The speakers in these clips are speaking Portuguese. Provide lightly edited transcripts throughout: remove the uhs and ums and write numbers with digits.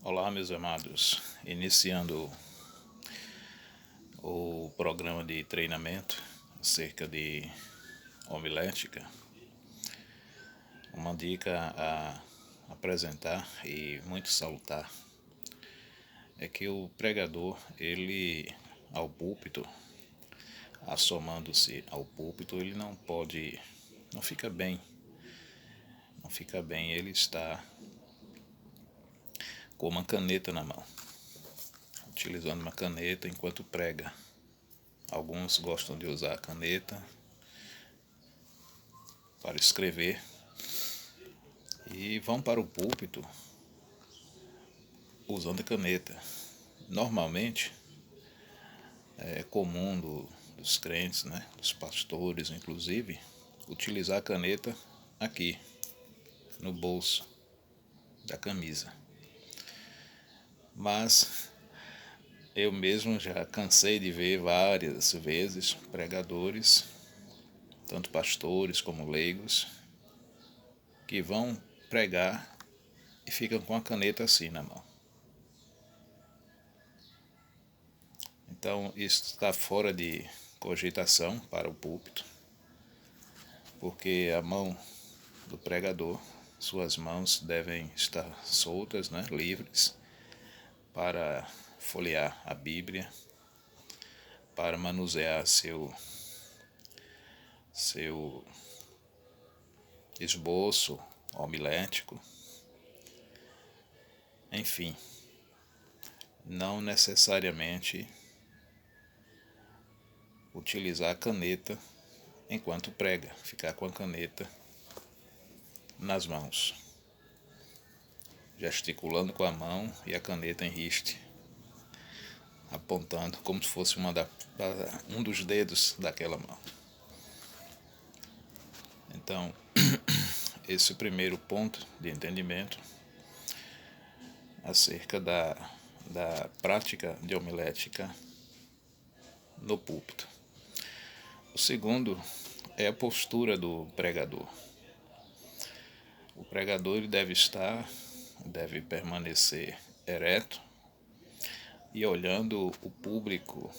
Olá, meus amados. Iniciando o programa de treinamento acerca de homilética, uma dica a apresentar e muito salutar é que o pregador, ele ao púlpito, assomando-se ao púlpito, ele não fica bem, ele está com uma caneta na mão, utilizando uma caneta enquanto prega. Alguns gostam de usar a caneta para escrever e vão para o púlpito usando a caneta. Normalmente é comum dos crentes, dos pastores inclusive, utilizar a caneta aqui no bolso da camisa. Mas eu mesmo já cansei de ver várias vezes pregadores, tanto pastores como leigos, que vão pregar e ficam com a caneta assim na mão. Então isso está fora de cogitação para o púlpito, porque a mão do pregador, suas mãos devem estar soltas, livres, para folhear a Bíblia, para manusear seu esboço homilético. Enfim, não necessariamente utilizar a caneta enquanto prega, ficar com a caneta nas mãos, gesticulando com a mão e a caneta em riste, apontando como se fosse um dos dedos daquela mão. Então, esse é o primeiro ponto de entendimento acerca da prática de homilética no púlpito. O segundo é a postura do pregador. O pregador ele deve permanecer ereto e olhando o público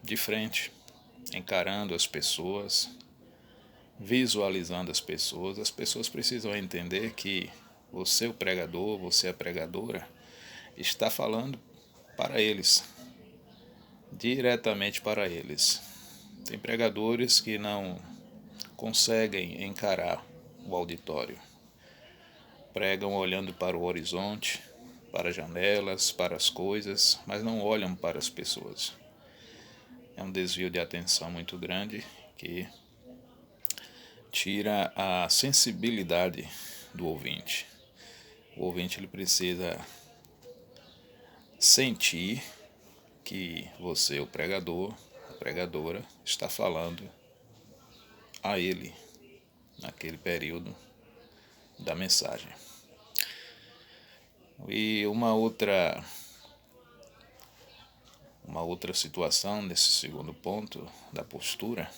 de frente, encarando as pessoas, visualizando as pessoas. As pessoas precisam entender que você, o pregador, você, a pregadora, está falando para eles, diretamente para eles. Tem pregadores que não conseguem encarar o auditório. Pregam olhando para o horizonte, para as janelas, para as coisas, mas não olham para as pessoas. É um desvio de atenção muito grande que tira a sensibilidade do ouvinte. O ouvinte ele precisa sentir que você, o pregador, a pregadora, está falando a ele naquele período da mensagem. E uma outra situação nesse segundo ponto da postura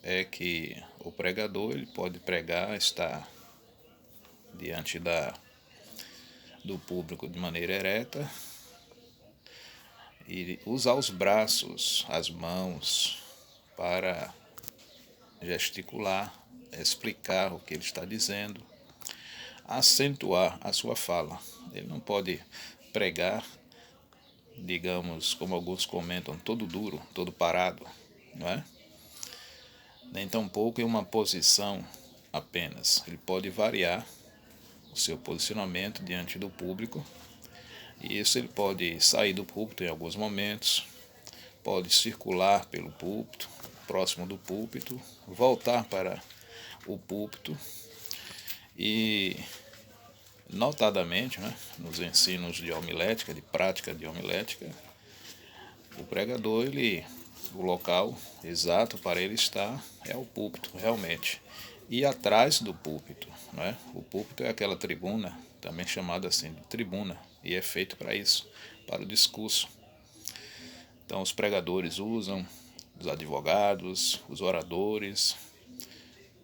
é que o pregador ele pode pregar, estar diante do público de maneira ereta e usar os braços, as mãos para gesticular, explicar o que ele está dizendo, acentuar a sua fala. Ele não pode pregar, digamos, como alguns comentam, todo duro, todo parado, não é? Nem tampouco em uma posição apenas. Ele pode variar o seu posicionamento diante do público, e isso ele pode sair do púlpito em alguns momentos, pode circular pelo púlpito, próximo do púlpito, voltar para o púlpito e, notadamente, nos ensinos de homilética, de prática de homilética, o pregador, o local exato para ele estar é o púlpito, realmente. E atrás do púlpito, o púlpito é aquela tribuna, também chamada assim de tribuna, e é feito para isso, para o discurso. Então os pregadores usam, os advogados, os oradores,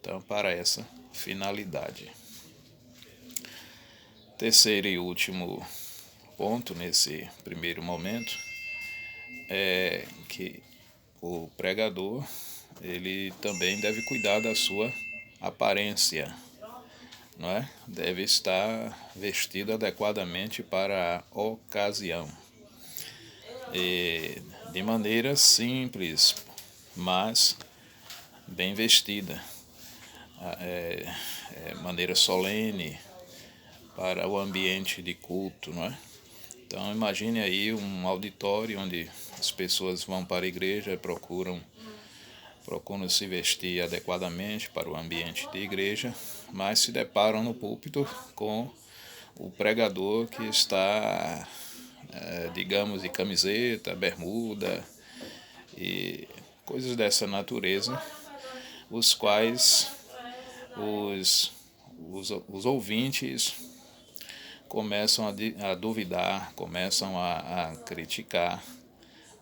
então para essa finalidade. Terceiro e último ponto nesse primeiro momento é que o pregador ele também deve cuidar da sua aparência, não é? Deve estar vestido adequadamente para a ocasião, e de maneira simples, mas bem vestida, maneira solene para o ambiente de culto, não é? Então imagine aí um auditório onde as pessoas vão para a igreja e procuram se vestir adequadamente para o ambiente de igreja, mas se deparam no púlpito com o pregador que está, digamos, de camiseta, bermuda e coisas dessa natureza, os quais os ouvintes começam a duvidar, começam a criticar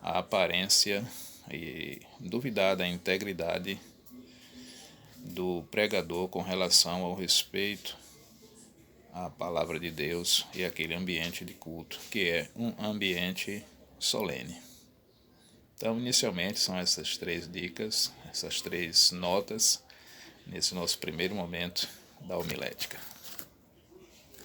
a aparência e duvidar da integridade do pregador com relação ao respeito à palavra de Deus e aquele ambiente de culto, que é um ambiente solene. Então, inicialmente, são essas 3 dicas, essas 3 notas, nesse nosso primeiro momento da homilética.